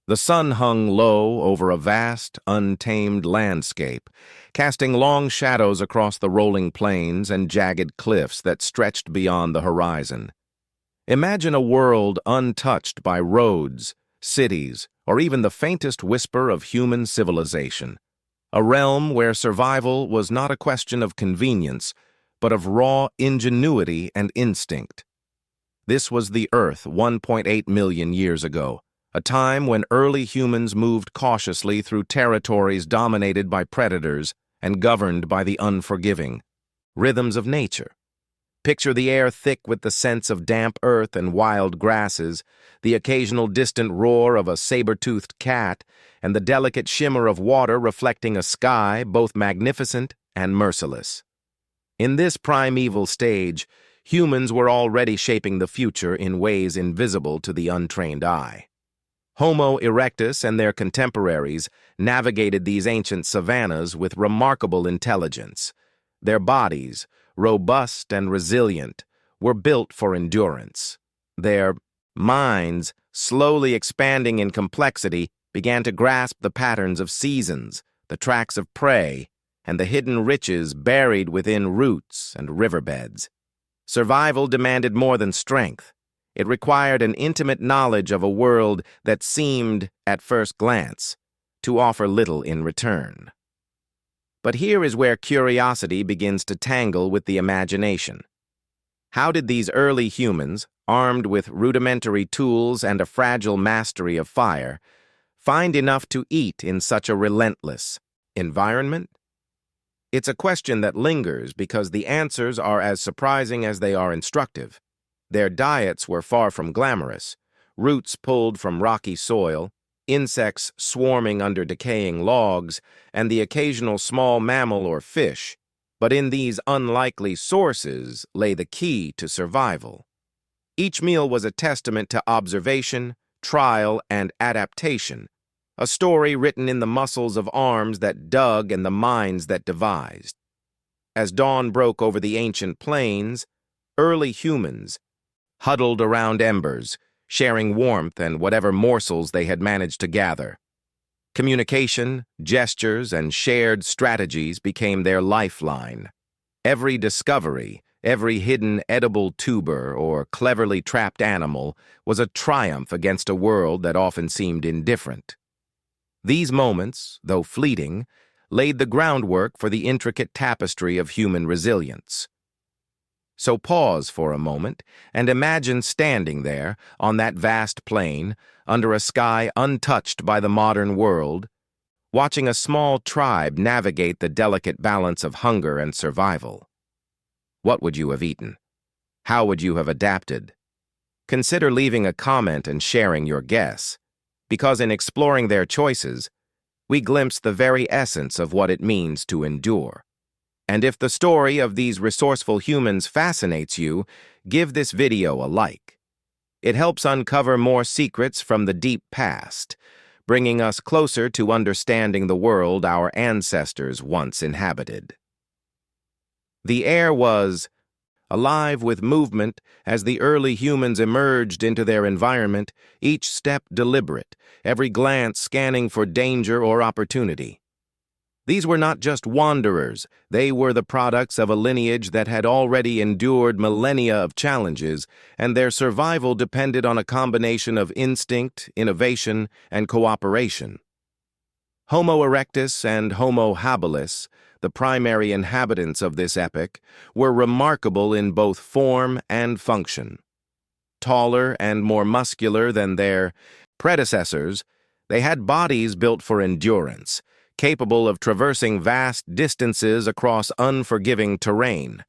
The sun hung low over a vast, untamed landscape, casting long shadows across the rolling plains and jagged cliffs that stretched beyond the horizon. Imagine a world untouched by roads, cities, or even the faintest whisper of human civilization. A realm where survival was not a question of convenience, but of raw ingenuity and instinct. This was the Earth 1.8 million years ago, a time when early humans moved cautiously through territories dominated by predators and governed by the unforgiving rhythms of nature. Picture the air thick with the scents of damp earth and wild grasses, the occasional distant roar of a saber-toothed cat, and the delicate shimmer of water reflecting a sky both magnificent and merciless. In this primeval stage, humans were already shaping the future in ways invisible to the untrained eye. Homo erectus and their contemporaries navigated these ancient savannas with remarkable intelligence. Their bodies, robust and resilient, were built for endurance. Their minds, slowly expanding in complexity, began to grasp the patterns of seasons, the tracks of prey, and the hidden riches buried within roots and riverbeds. Survival demanded more than strength. It required an intimate knowledge of a world that seemed, at first glance, to offer little in return. But here is where curiosity begins to tangle with the imagination. How did these early humans, armed with rudimentary tools and a fragile mastery of fire, find enough to eat in such a relentless environment? It's a question that lingers because the answers are as surprising as they are instructive. Their diets were far from glamorous, roots pulled from rocky soil, insects swarming under decaying logs, and the occasional small mammal or fish. But in these unlikely sources lay the key to survival. Each meal was a testament to observation, trial, and adaptation, a story written in the muscles of arms that dug and the minds that devised. As dawn broke over the ancient plains, early humans huddled around embers, sharing warmth and whatever morsels they had managed to gather. Communication, gestures, and shared strategies became their lifeline. Every discovery, every hidden edible tuber or cleverly trapped animal was a triumph against a world that often seemed indifferent. These moments, though fleeting, laid the groundwork for the intricate tapestry of human resilience. So pause for a moment and imagine standing there on that vast plain, under a sky untouched by the modern world, watching a small tribe navigate the delicate balance of hunger and survival. What would you have eaten? How would you have adapted? Consider leaving a comment and sharing your guess, because in exploring their choices, we glimpse the very essence of what it means to endure. And if the story of these resourceful humans fascinates you, give this video a like. It helps uncover more secrets from the deep past, bringing us closer to understanding the world our ancestors once inhabited. The air was alive with movement as the early humans emerged into their environment, each step deliberate, every glance scanning for danger or opportunity. These were not just wanderers, they were the products of a lineage that had already endured millennia of challenges, and their survival depended on a combination of instinct, innovation, and cooperation. Homo erectus and Homo habilis, the primary inhabitants of this epoch, were remarkable in both form and function. Taller and more muscular than their predecessors, they had bodies built for endurance, capable of traversing vast distances across unforgiving terrain.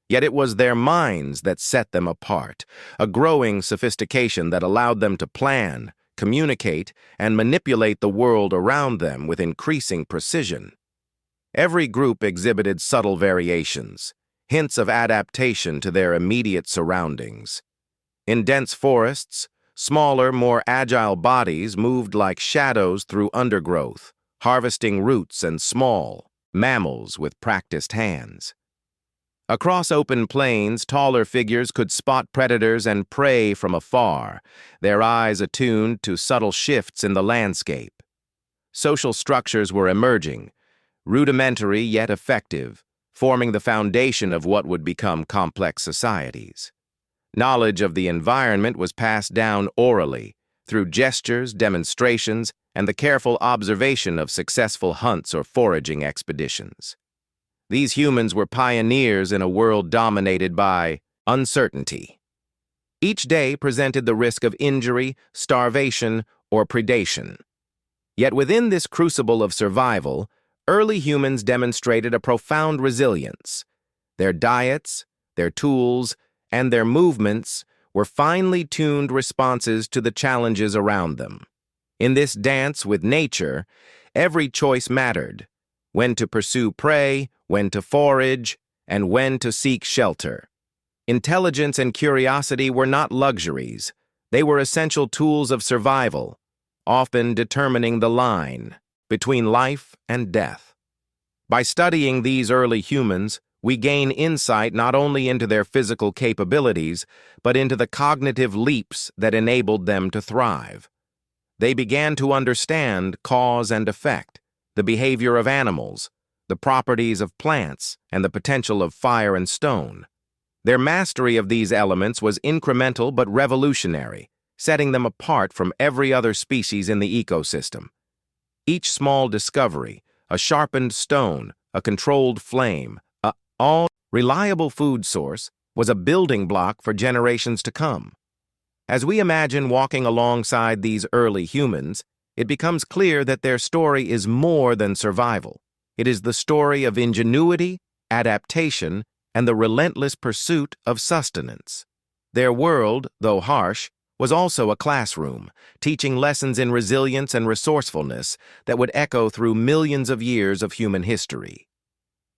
Yet it was their minds that set them apart, a growing sophistication that allowed them to plan, communicate, and manipulate the world around them with increasing precision. Every group exhibited subtle variations, hints of adaptation to their immediate surroundings. In dense forests, smaller, more agile bodies moved like shadows through undergrowth, harvesting roots and small mammals with practiced hands. Across open plains, taller figures could spot predators and prey from afar, their eyes attuned to subtle shifts in the landscape. Social structures were emerging, rudimentary yet effective, forming the foundation of what would become complex societies. Knowledge of the environment was passed down orally, through gestures, demonstrations, and the careful observation of successful hunts or foraging expeditions. These humans were pioneers in a world dominated by uncertainty. Each day presented the risk of injury, starvation, or predation. Yet within this crucible of survival, early humans demonstrated a profound resilience. Their diets, their tools, and their movements were finely tuned responses to the challenges around them. In this dance with nature, every choice mattered: when to pursue prey, when to forage, and when to seek shelter. Intelligence and curiosity were not luxuries. They were essential tools of survival, often determining the line between life and death. By studying these early humans, we gain insight not only into their physical capabilities, but into the cognitive leaps that enabled them to thrive. They began to understand cause and effect, the behavior of animals, the properties of plants, and the potential of fire and stone. Their mastery of these elements was incremental but revolutionary, setting them apart from every other species in the ecosystem. Each small discovery, a sharpened stone, a controlled flame, all reliable food source, was a building block for generations to come. As we imagine walking alongside these early humans, it becomes clear that their story is more than survival. It is the story of ingenuity, adaptation, and the relentless pursuit of sustenance. Their world, though harsh, was also a classroom, teaching lessons in resilience and resourcefulness that would echo through millions of years of human history.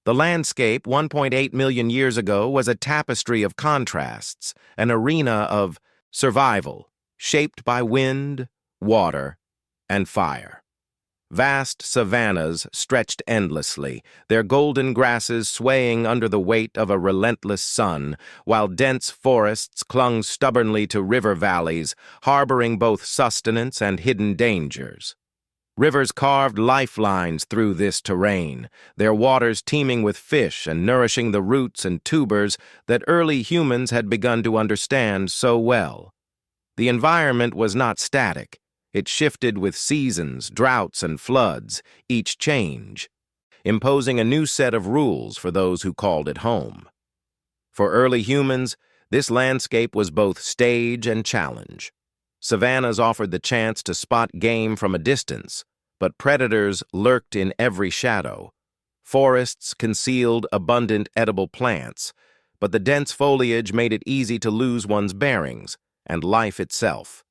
The landscape 1.8 million years ago was a tapestry of contrasts, an arena of survival, shaped by wind, water, and fire. Vast savannas stretched endlessly, their golden grasses swaying under the weight of a relentless sun, while dense forests clung stubbornly to river valleys, harboring both sustenance and hidden dangers. Rivers carved lifelines through this terrain, their waters teeming with fish and nourishing the roots and tubers that early humans had begun to understand so well. The environment was not static. It shifted with seasons, droughts, and floods, each change, imposing a new set of rules for those who called it home. For early humans, this landscape was both stage and challenge. Savannas offered the chance to spot game from a distance, but predators lurked in every shadow. Forests concealed abundant edible plants, but the dense foliage made it easy to lose one's bearings and life itself.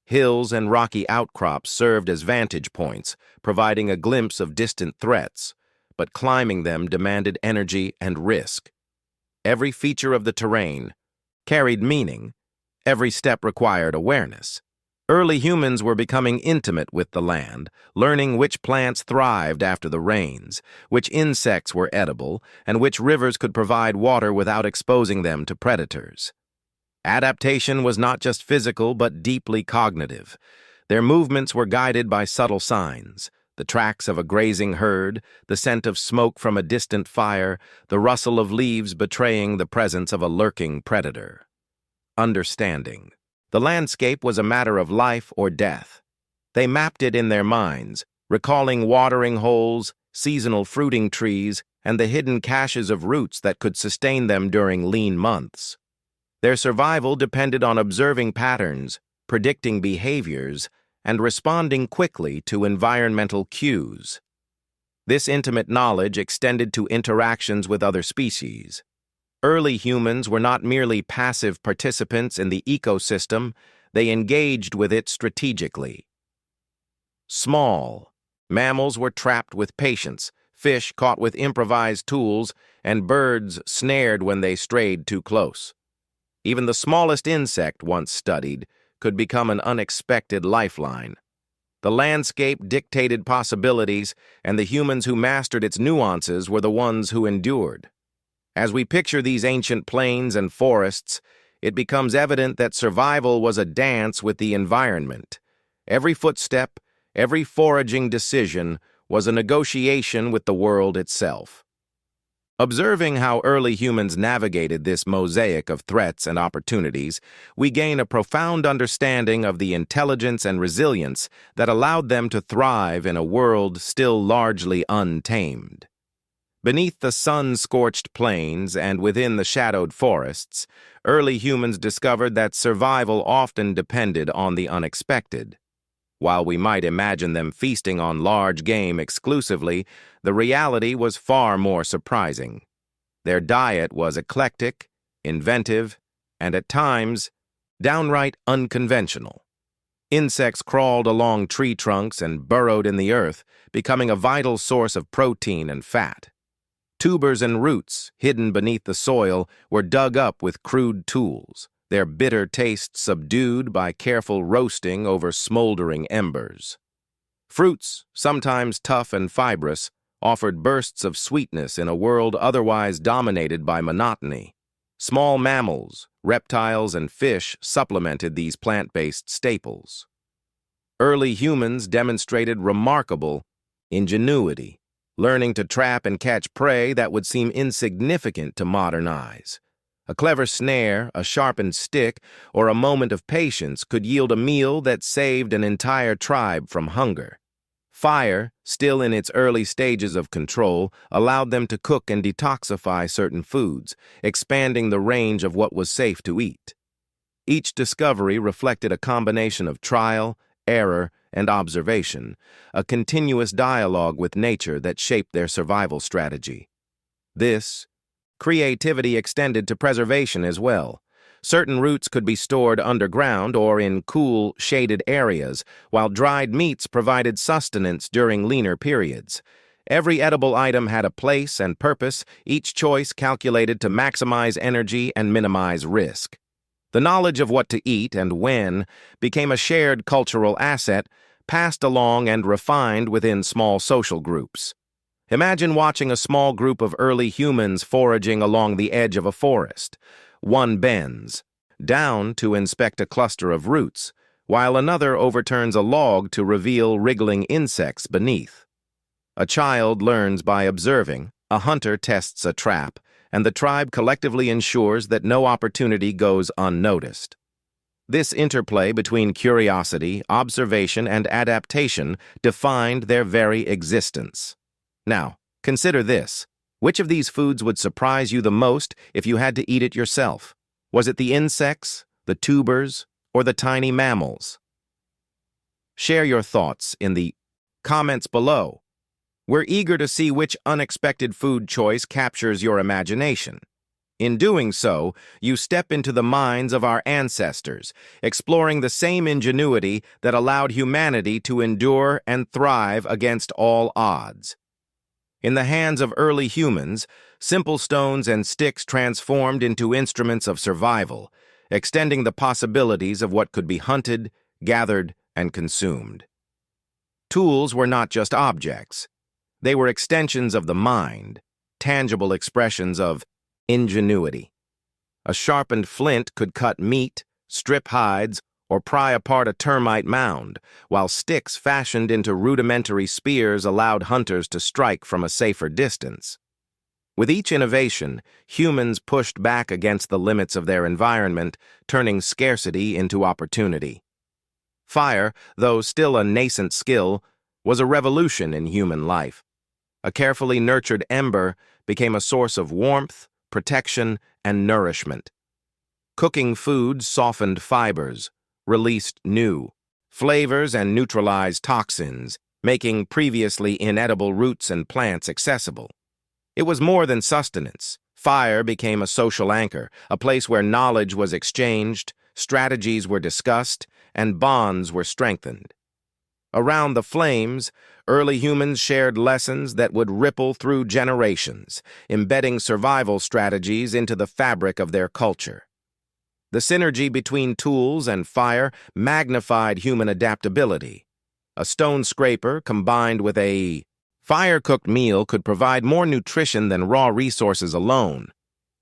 Hills and rocky outcrops served as vantage points, providing a glimpse of distant threats, but climbing them demanded energy and risk. Every feature of the terrain carried meaning. Every step required awareness. Early humans were becoming intimate with the land, learning which plants thrived after the rains, which insects were edible, and which rivers could provide water without exposing them to predators. Adaptation was not just physical but deeply cognitive. Their movements were guided by subtle signs: the tracks of a grazing herd, the scent of smoke from a distant fire, the rustle of leaves betraying the presence of a lurking predator. Understanding. The landscape was a matter of life or death. They mapped it in their minds, recalling watering holes, seasonal fruiting trees, and the hidden caches of roots that could sustain them during lean months. Their survival depended on observing patterns, predicting behaviors, and responding quickly to environmental cues. This intimate knowledge extended to interactions with other species. Early humans were not merely passive participants in the ecosystem, they engaged with it strategically. Small. Mammals were trapped with patience, fish caught with improvised tools, and birds snared when they strayed too close. Even the smallest insect, once studied, could become an unexpected lifeline. The landscape dictated possibilities, and the humans who mastered its nuances were the ones who endured. As we picture these ancient plains and forests, it becomes evident that survival was a dance with the environment. Every footstep, every foraging decision was a negotiation with the world itself. Observing how early humans navigated this mosaic of threats and opportunities, we gain a profound understanding of the intelligence and resilience that allowed them to thrive in a world still largely untamed. Beneath the sun-scorched plains and within the shadowed forests, early humans discovered that survival often depended on the unexpected. While we might imagine them feasting on large game exclusively, the reality was far more surprising. Their diet was eclectic, inventive, and at times, downright unconventional. Insects crawled along tree trunks and burrowed in the earth, becoming a vital source of protein and fat. Tubers and roots, hidden beneath the soil, were dug up with crude tools, their bitter taste subdued by careful roasting over smoldering embers. Fruits, sometimes tough and fibrous, offered bursts of sweetness in a world otherwise dominated by monotony. Small mammals, reptiles, and fish supplemented these plant-based staples. Early humans demonstrated remarkable ingenuity, learning to trap and catch prey that would seem insignificant to modern eyes. A clever snare, a sharpened stick, or a moment of patience could yield a meal that saved an entire tribe from hunger. Fire, still in its early stages of control, allowed them to cook and detoxify certain foods, expanding the range of what was safe to eat. Each discovery reflected a combination of trial, error, and observation, a continuous dialogue with nature that shaped their survival strategy. This creativity extended to preservation as well. Certain roots could be stored underground or in cool, shaded areas, while dried meats provided sustenance during leaner periods. Every edible item had a place and purpose, each choice calculated to maximize energy and minimize risk. The knowledge of what to eat and when became a shared cultural asset, passed along and refined within small social groups. Imagine watching a small group of early humans foraging along the edge of a forest. One bends down to inspect a cluster of roots, while another overturns a log to reveal wriggling insects beneath. A child learns by observing, a hunter tests a trap, and the tribe collectively ensures that no opportunity goes unnoticed. This interplay between curiosity, observation, and adaptation defined their very existence. Now, consider this. Which of these foods would surprise you the most if you had to eat it yourself? Was it the insects, the tubers, or the tiny mammals? Share your thoughts in the comments below. We're eager to see which unexpected food choice captures your imagination. In doing so, you step into the minds of our ancestors, exploring the same ingenuity that allowed humanity to endure and thrive against all odds. In the hands of early humans, simple stones and sticks transformed into instruments of survival, extending the possibilities of what could be hunted, gathered, and consumed. Tools were not just objects. They were extensions of the mind, tangible expressions of ingenuity. A sharpened flint could cut meat, strip hides, or pry apart a termite mound, while sticks fashioned into rudimentary spears allowed hunters to strike from a safer distance. With each innovation, humans pushed back against the limits of their environment, turning scarcity into opportunity. Fire, though still a nascent skill, was a revolution in human life. A carefully nurtured ember became a source of warmth, protection, and nourishment. Cooking food softened fibers, released new flavors, and neutralized toxins, making previously inedible roots and plants accessible. It was more than sustenance. Fire became a social anchor, a place where knowledge was exchanged, strategies were discussed, and bonds were strengthened. Around the flames, early humans shared lessons that would ripple through generations, embedding survival strategies into the fabric of their culture. The synergy between tools and fire magnified human adaptability. A stone scraper combined with a fire-cooked meal could provide more nutrition than raw resources alone,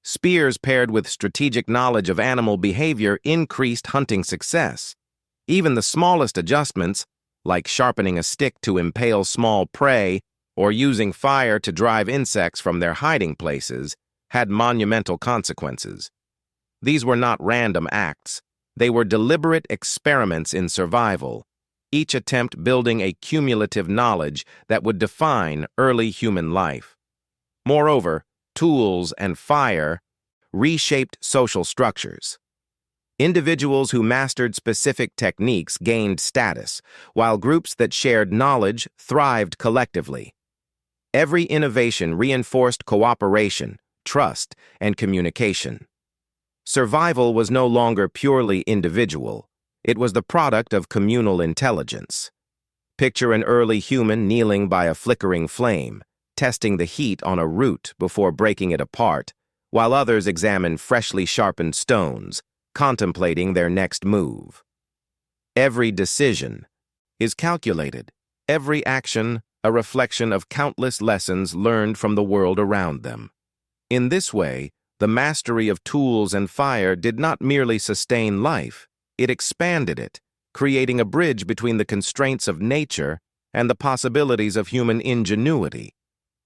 Spears paired with strategic knowledge of animal behavior increased hunting success. Even the smallest adjustments, like sharpening a stick to impale small prey or using fire to drive insects from their hiding places, had monumental consequences. These were not random acts. They were deliberate experiments in survival, each attempt building a cumulative knowledge that would define early human life. Moreover, tools and fire reshaped social structures. Individuals who mastered specific techniques gained status, while groups that shared knowledge thrived collectively. Every innovation reinforced cooperation, trust, and communication. Survival was no longer purely individual. It was the product of communal intelligence. Picture an early human kneeling by a flickering flame, testing the heat on a root before breaking it apart, while others examine freshly sharpened stones, contemplating their next move. Every decision is calculated, every action a reflection of countless lessons learned from the world around them. In this way, the mastery of tools and fire did not merely sustain life, it expanded it, creating a bridge between the constraints of nature and the possibilities of human ingenuity.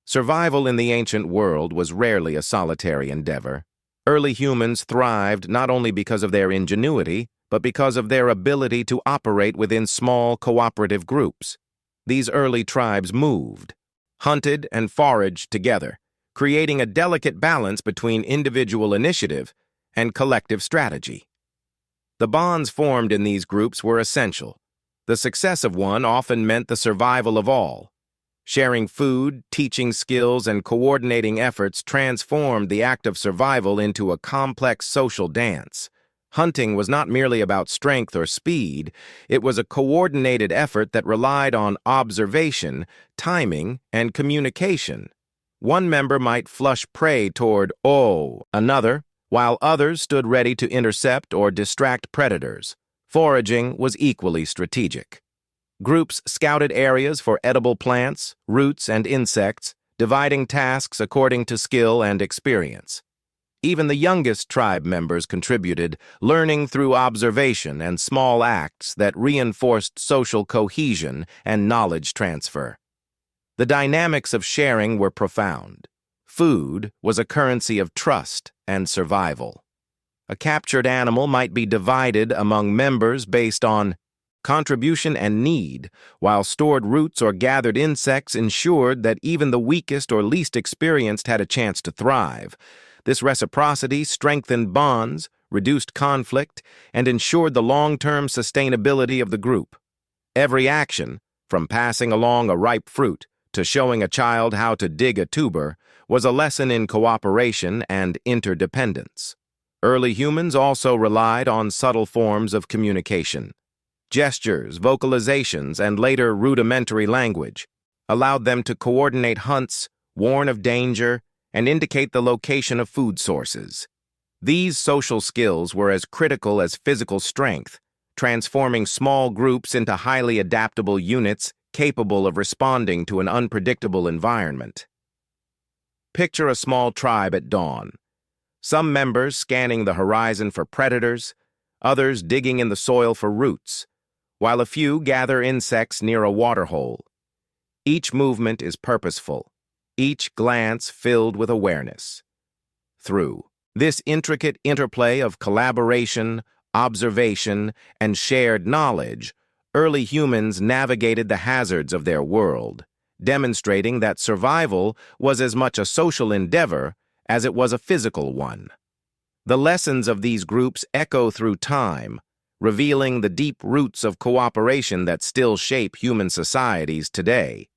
Survival in the ancient world was rarely a solitary endeavor. Early humans thrived not only because of their ingenuity, but because of their ability to operate within small cooperative groups. These early tribes moved, hunted, and foraged together, creating a delicate balance between individual initiative and collective strategy. The bonds formed in these groups were essential. The success of one often meant the survival of all. Sharing food, teaching skills, and coordinating efforts transformed the act of survival into a complex social dance. Hunting was not merely about strength or speed, it was a coordinated effort that relied on observation, timing, and communication. One member might flush prey toward another, while others stood ready to intercept or distract predators. Foraging was equally strategic. Groups scouted areas for edible plants, roots, and insects, dividing tasks according to skill and experience. Even the youngest tribe members contributed, learning through observation and small acts that reinforced social cohesion and knowledge transfer. The dynamics of sharing were profound. Food was a currency of trust and survival. A captured animal might be divided among members based on contribution and need, while stored roots or gathered insects ensured that even the weakest or least experienced had a chance to thrive. This reciprocity strengthened bonds, reduced conflict, and ensured the long-term sustainability of the group. Every action, from passing along a ripe fruit to showing a child how to dig a tuber, was a lesson in cooperation and interdependence. Early humans also relied on subtle forms of communication. Gestures, vocalizations, and later rudimentary language allowed them to coordinate hunts, warn of danger, and indicate the location of food sources. These social skills were as critical as physical strength, transforming small groups into highly adaptable units capable of responding to an unpredictable environment. Picture a small tribe at dawn. Some members scanning the horizon for predators, others digging in the soil for roots, while a few gather insects near a waterhole. Each movement is purposeful, each glance filled with awareness. Through this intricate interplay of collaboration, observation, and shared knowledge, early humans navigated the hazards of their world, demonstrating that survival was as much a social endeavor as it was a physical one. The lessons of these groups echo through time, revealing the deep roots of cooperation that still shape human societies today.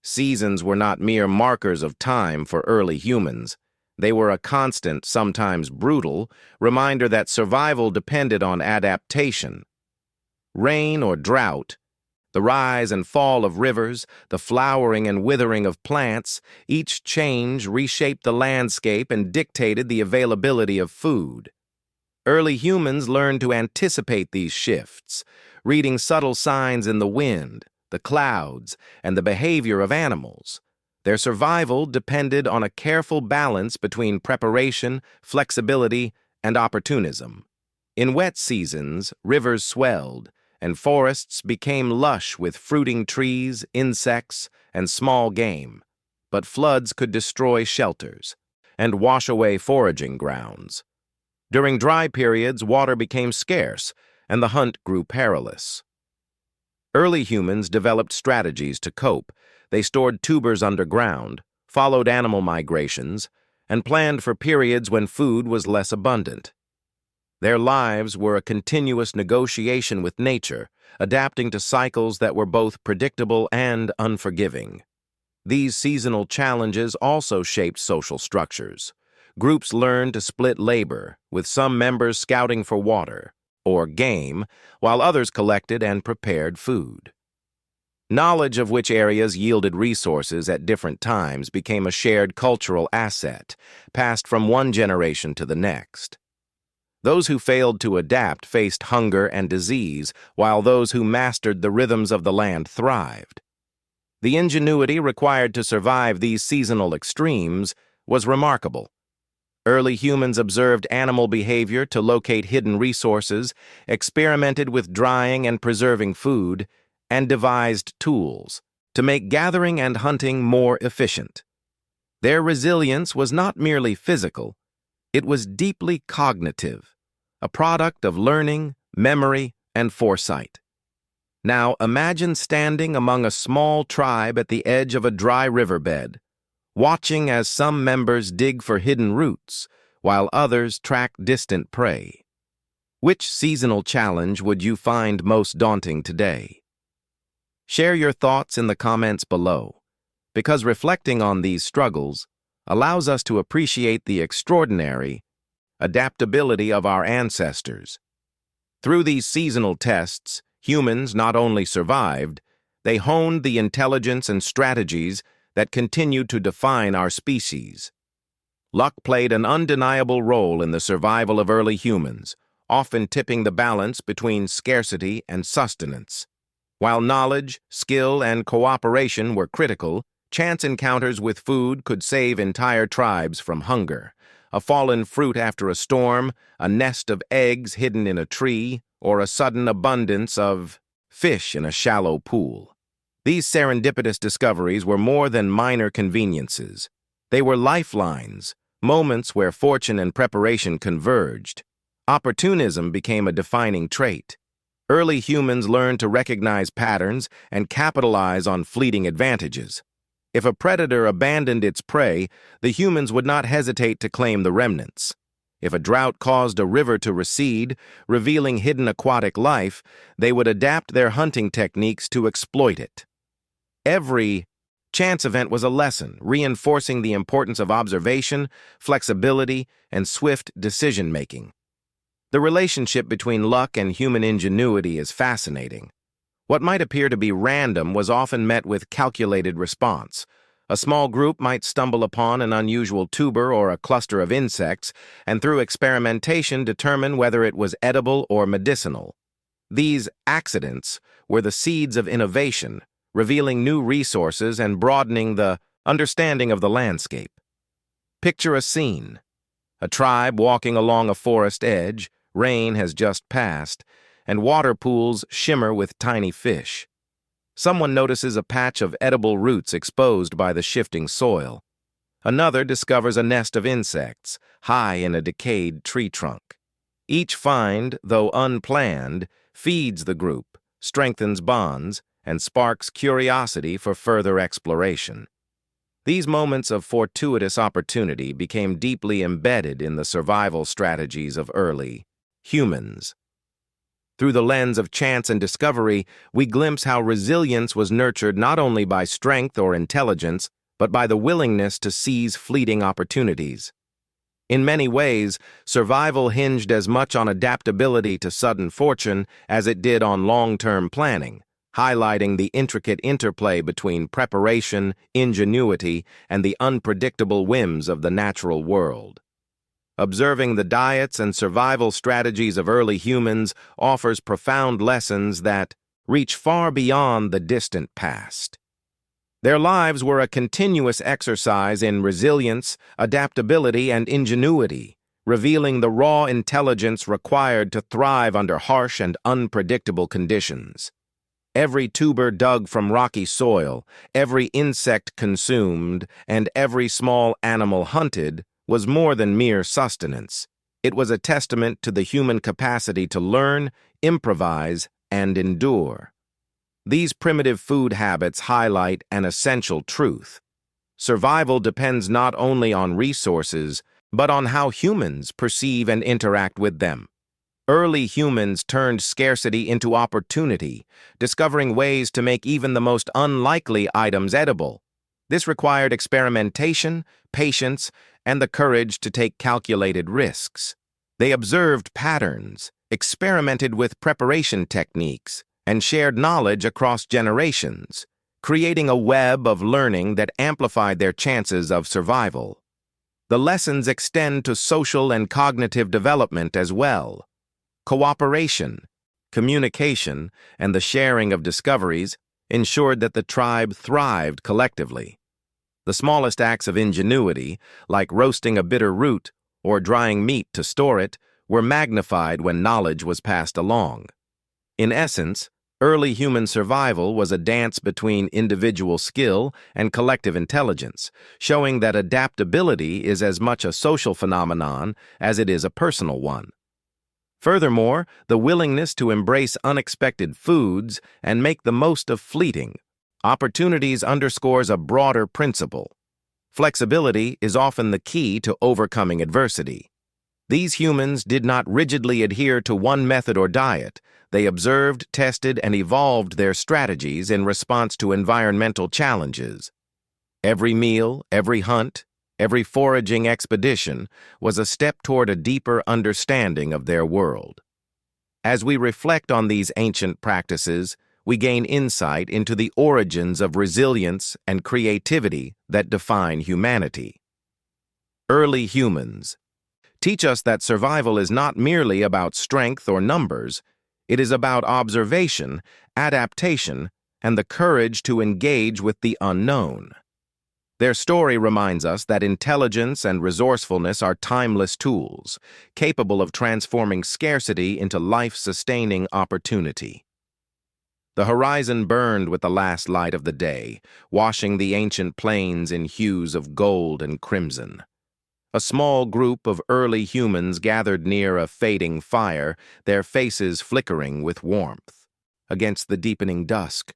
Seasons were not mere markers of time for early humans. They were a constant, sometimes brutal, reminder that survival depended on adaptation. Rain or drought, the rise and fall of rivers, the flowering and withering of plants, each change reshaped the landscape and dictated the availability of food. Early humans learned to anticipate these shifts, reading subtle signs in the wind, the clouds, and the behavior of animals. Their survival depended on a careful balance between preparation, flexibility, and opportunism. In wet seasons, rivers swelled, and forests became lush with fruiting trees, insects, and small game. But floods could destroy shelters and wash away foraging grounds. During dry periods, water became scarce, and the hunt grew perilous. Early humans developed strategies to cope. They stored tubers underground, followed animal migrations, and planned for periods when food was less abundant. Their lives were a continuous negotiation with nature, adapting to cycles that were both predictable and unforgiving. These seasonal challenges also shaped social structures. Groups learned to split labor, with some members scouting for water or game, while others collected and prepared food. Knowledge of which areas yielded resources at different times became a shared cultural asset, passed from one generation to the next. Those who failed to adapt faced hunger and disease, while those who mastered the rhythms of the land thrived. The ingenuity required to survive these seasonal extremes was remarkable. Early humans observed animal behavior to locate hidden resources, experimented with drying and preserving food, and devised tools to make gathering and hunting more efficient. Their resilience was not merely physical, it was deeply cognitive, a product of learning, memory, and foresight. Now imagine standing among a small tribe at the edge of a dry riverbed, watching as some members dig for hidden roots, while others track distant prey. Which seasonal challenge would you find most daunting today? Share your thoughts in the comments below, because reflecting on these struggles allows us to appreciate the extraordinary adaptability of our ancestors. Through these seasonal tests, humans not only survived, they honed the intelligence and strategies that continue to define our species. Luck played an undeniable role in the survival of early humans, often tipping the balance between scarcity and sustenance. While knowledge, skill, and cooperation were critical, chance encounters with food could save entire tribes from hunger. A fallen fruit after a storm, a nest of eggs hidden in a tree, or a sudden abundance of fish in a shallow pool. These serendipitous discoveries were more than minor conveniences. They were lifelines, moments where fortune and preparation converged. Opportunism became a defining trait. Early humans learned to recognize patterns and capitalize on fleeting advantages. If a predator abandoned its prey, the humans would not hesitate to claim the remnants. If a drought caused a river to recede, revealing hidden aquatic life, they would adapt their hunting techniques to exploit it. Every chance event was a lesson, reinforcing the importance of observation, flexibility, and swift decision-making. The relationship between luck and human ingenuity is fascinating. What might appear to be random was often met with calculated response. A small group might stumble upon an unusual tuber or a cluster of insects, and through experimentation determine whether it was edible or medicinal. These accidents were the seeds of innovation, revealing new resources and broadening the understanding of the landscape. Picture a scene. A tribe walking along a forest edge, rain has just passed, and water pools shimmer with tiny fish. Someone notices a patch of edible roots exposed by the shifting soil. Another discovers a nest of insects, high in a decayed tree trunk. Each find, though unplanned, feeds the group, strengthens bonds, and sparks curiosity for further exploration. These moments of fortuitous opportunity became deeply embedded in the survival strategies of early humans. Through the lens of chance and discovery, we glimpse how resilience was nurtured not only by strength or intelligence, but by the willingness to seize fleeting opportunities. In many ways, survival hinged as much on adaptability to sudden fortune as it did on long-term planning, highlighting the intricate interplay between preparation, ingenuity, and the unpredictable whims of the natural world. Observing the diets and survival strategies of early humans offers profound lessons that reach far beyond the distant past. Their lives were a continuous exercise in resilience, adaptability, and ingenuity, revealing the raw intelligence required to thrive under harsh and unpredictable conditions. Every tuber dug from rocky soil, every insect consumed, and every small animal hunted was more than mere sustenance. It was a testament to the human capacity to learn, improvise, and endure. These primitive food habits highlight an essential truth. Survival depends not only on resources, but on how humans perceive and interact with them. Early humans turned scarcity into opportunity, discovering ways to make even the most unlikely items edible. This required experimentation, patience, and the courage to take calculated risks. They observed patterns, experimented with preparation techniques, and shared knowledge across generations, creating a web of learning that amplified their chances of survival. The lessons extend to social and cognitive development as well. Cooperation, communication, and the sharing of discoveries ensured that the tribe thrived collectively. The smallest acts of ingenuity, like roasting a bitter root or drying meat to store it, were magnified when knowledge was passed along. In essence, early human survival was a dance between individual skill and collective intelligence, showing that adaptability is as much a social phenomenon as it is a personal one. Furthermore, the willingness to embrace unexpected foods and make the most of fleeting opportunities underscores a broader principle. Flexibility is often the key to overcoming adversity. These humans did not rigidly adhere to one method or diet. They observed, tested, and evolved their strategies in response to environmental challenges. Every meal, every hunt, every foraging expedition was a step toward a deeper understanding of their world. As we reflect on these ancient practices, we gain insight into the origins of resilience and creativity that define humanity. Early humans teach us that survival is not merely about strength or numbers. It is about observation, adaptation, and the courage to engage with the unknown. Their story reminds us that intelligence and resourcefulness are timeless tools, capable of transforming scarcity into life-sustaining opportunity. The horizon burned with the last light of the day, washing the ancient plains in hues of gold and crimson. A small group of early humans gathered near a fading fire, their faces flickering with warmth against the deepening dusk.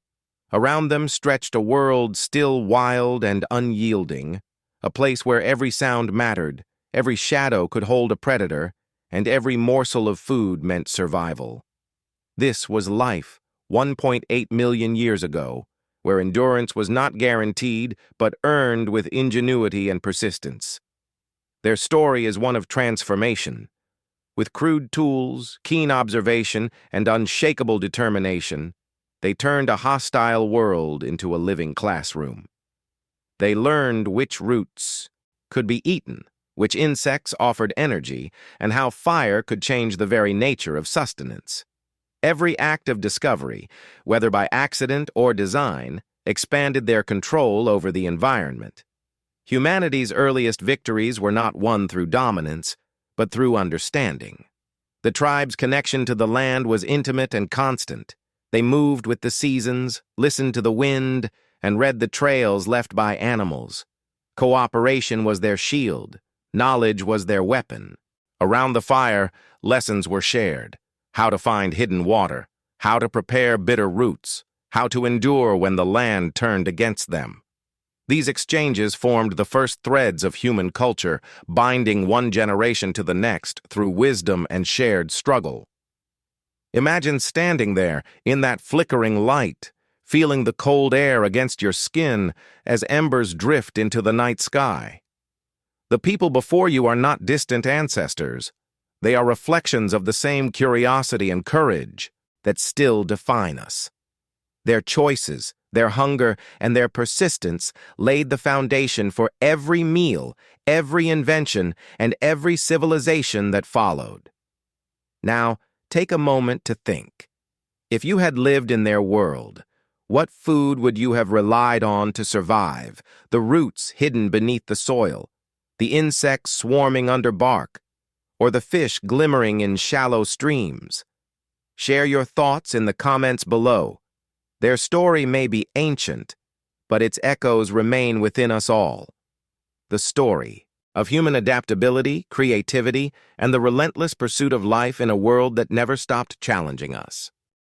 Around them stretched a world still wild and unyielding, a place where every sound mattered, every shadow could hold a predator, and every morsel of food meant survival. This was life 1.8 million years ago, where endurance was not guaranteed but earned with ingenuity and persistence. Their story is one of transformation. With crude tools, keen observation, and unshakable determination, they turned a hostile world into a living classroom. They learned which roots could be eaten, which insects offered energy, and how fire could change the very nature of sustenance. Every act of discovery, whether by accident or design, expanded their control over the environment. Humanity's earliest victories were not won through dominance, but through understanding. The tribe's connection to the land was intimate and constant. They moved with the seasons, listened to the wind, and read the trails left by animals. Cooperation was their shield. Knowledge was their weapon. Around the fire, lessons were shared. How to find hidden water, how to prepare bitter roots, how to endure when the land turned against them. These exchanges formed the first threads of human culture, binding one generation to the next through wisdom and shared struggle. Imagine standing there in that flickering light, feeling the cold air against your skin as embers drift into the night sky. The people before you are not distant ancestors. They are reflections of the same curiosity and courage that still define us. Their choices, their hunger, and their persistence laid the foundation for every meal, every invention, and every civilization that followed. Now, take a moment to think. If you had lived in their world, What food would you have relied on to survive? The roots hidden beneath the soil, the insects swarming under bark, or the fish glimmering in shallow streams? Share your thoughts in the comments below. Their story may be ancient, but its echoes remain within us all. The story of human adaptability, creativity, and the relentless pursuit of life in a world that never stopped challenging us.